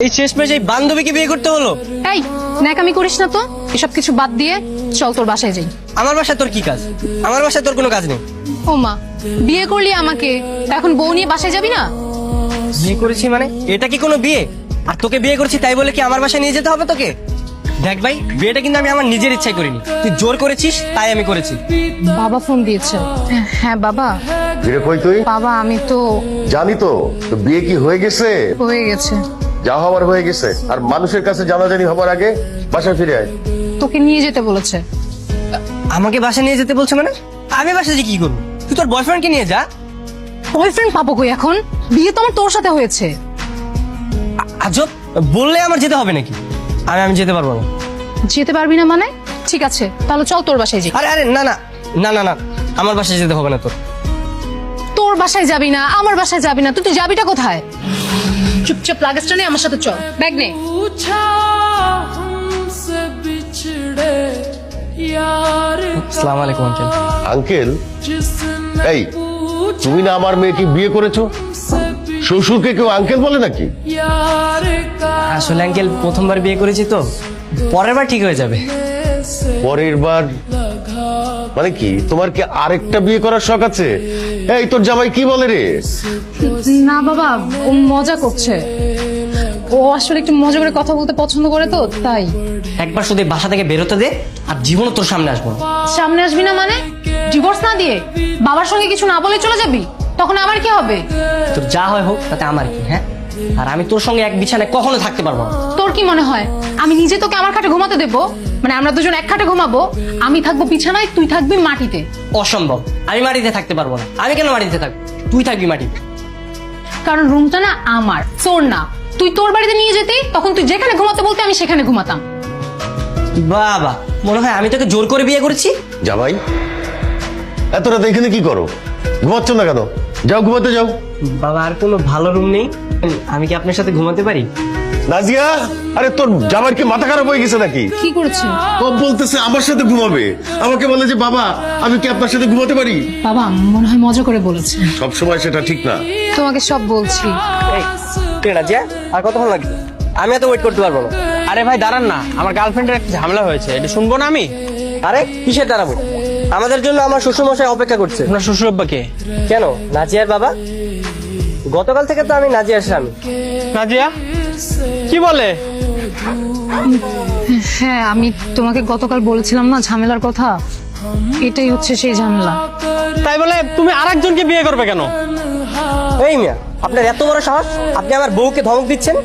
এই শেষমেশ এই বান্ধবীকে বিয়ে করতে হলো। এই ন্যাকামি করিস না তো, এসব কিছু বাদ দিয়ে চল তোর বাসায় যাই। আমার বাসায় তোর কি কাজ? আমার বাসায় তোর কোনো কাজ নেই। ও মা, বিয়ে করলি আমাকে, তা এখন বউ নিয়ে বাসায় যাবি না? বিয়ে করেছি মানে এটা কি কোনো বিয়ে? আর তোকে বিয়ে করেছি তাই বলে কি আমার বাসায় নিয়ে যেতে হবে তোকে? দেখ ভাই, বিয়েটা কিন্তু আমি আমার নিজের ইচ্ছায় করিনি, তুই জোর করেছিস তাই আমি করেছি। বাবা ফোন দিয়েছে। হ্যাঁ বাবা। ফিরে কই তুই? বাবা আমি তো জানি তো, তো বিয়ে কি হয়ে গেছে? হয়ে গেছে। যা হওয়ার হয়ে গেছে, আর মানুষের কাছে জানাজানি হবার আগে বাসায় ফিরে আয়। তোকে নিয়ে যেতে বলেছে। আমাকে বাসায় নিয়ে যেতে বলছে মানে? আমি বাসায় যে কি করবো? তুই তোর বয়ফ্রেন্ডকে নিয়ে যা। বয়ফ্রেন্ড পাবো কই এখন? বিয়ে তো আমার তোর সাথে হয়েছে। আজব, বললে আমার যেতে হবে নাকি? আমি যেতে পারবো না। যেতে পারবি না মানে? ঠিক আছে তাহলে চল তোর বাসায় যাই। আরে আরে না না না না না, আমার বাসায় যেতে হবে না তোর। তোর বাসায় যাবি না, আমার বাসায় যাবি না, তুই যাবিটা কোথায়? চুপচাপ লাগেজটা নিয়ে আমার সাথে চল, ব্যাগ নে। আসসালামু আলাইকুম আঙ্কেল। আঙ্কেল? এই, তুমি না আমার মেয়েকে বিয়ে করেছো? শ্বশুরকে কেউ আঙ্কেল বলে নাকি? আসলে আঙ্কেল প্রথমবার বিয়ে করেছি তো, পরের বার ঠিক হয়ে যাবে। পরের বার মানে কি? তোমার কি আরেকটা বিয়ে করার শখ আছে? এই তোর জামাই কি বলে রে? না বাবা, ও মজা করছে। ও আসলে একটু মজা করে কথা বলতে পছন্দ করে তো তাই। একবার শুধু এই বাসা থেকে বেরোতে দে, আর জীবনও তোর সামনে আসবো না। সামনে আসবি না মানে? ডিভোর্স না দিয়ে বাবার সঙ্গে কিছু না বলে চলে যাবি? তখন আমার কি হবে? তোর যা হয় হোক, তাতে আমার কি? হ্যাঁ, আর আমি তোর সঙ্গে এক বিছানায় কখনো থাকতে পারবো না। তোর কি মনে হয় আমি নিজে তোকে আমার খাটে ঘুমাতে দেবো? মানে আমরা দুজন এক খাটে ঘুমাবো, আমি থাকবো বিছানায়, তুই থাকবি মাটিতে। অসম্ভব, আমি মাটিতে থাকতে পারবো না। আমি কেন মাটিতে থাকবো? তুই থাকবি মাটিতে। কারণ রুমটা না আমার, তোর না। তুই তোর বাড়িতে নিয়ে যেতে, তখন তুই যেখানে ঘুমাতে বলতে আমি সেখানে ঘুমাতাম। বাবা, মনে হয় আমি তোকে জোর করে বিয়ে করেছি। জামাই, এত রাত এখানে কি করো? ঘুমাচ্ছ না কেন? যাও ঘুমাতে যাও। বাবা, আর কোনো ভালো রুম নেই? আমি কি আপনার সাথে ঘুমাতে পারি? নাজিয়া, আরে তোর জামাইয়ের কি মাথা খারাপ হয়ে গেছে নাকি? কি করেছে? ও বলতেছে আমার সাথে ঘুমাবে, আমাকে বলে যে বাবা আমি কি আপনার সাথে ঘুমাতে পারি? বাবা মনে হয় মজা করে বলেছে। সব সময় সেটা ঠিক না। তোমাকে সব বলছি। আর কতক্ষণ লাগবে? আমি এত ওয়েট করতে পারবো না। আরে ভাই দাঁড়ান না, আমার গার্লফ্রেন্ডের একটা ঝামেলা হয়েছে, এটা শুনবো না আমি? আরে কিসের দাঁড়াবো? আমাদের জন্য আমার শ্বশুরমশাই অপেক্ষা করছে। আপনার শ্বশুর আব্বাকে? কেন, নাজিয়ার বাবা? গতকাল থেকে তো আমি নাজিয়ার স্বামী। নাজিয়া কি বলে? হ্যাঁ, আমি তোমাকে গতকাল বলেছিলাম না ঝামেলার কথা, এটাই হচ্ছে সেই ঝামেলা। তাই বলে তুমি আরেকজনকে বিয়ে করবে কেন? এই মিয়া, আপনার এত বড় সাহস, আপনি আমার বউকে ধমক দিচ্ছেন?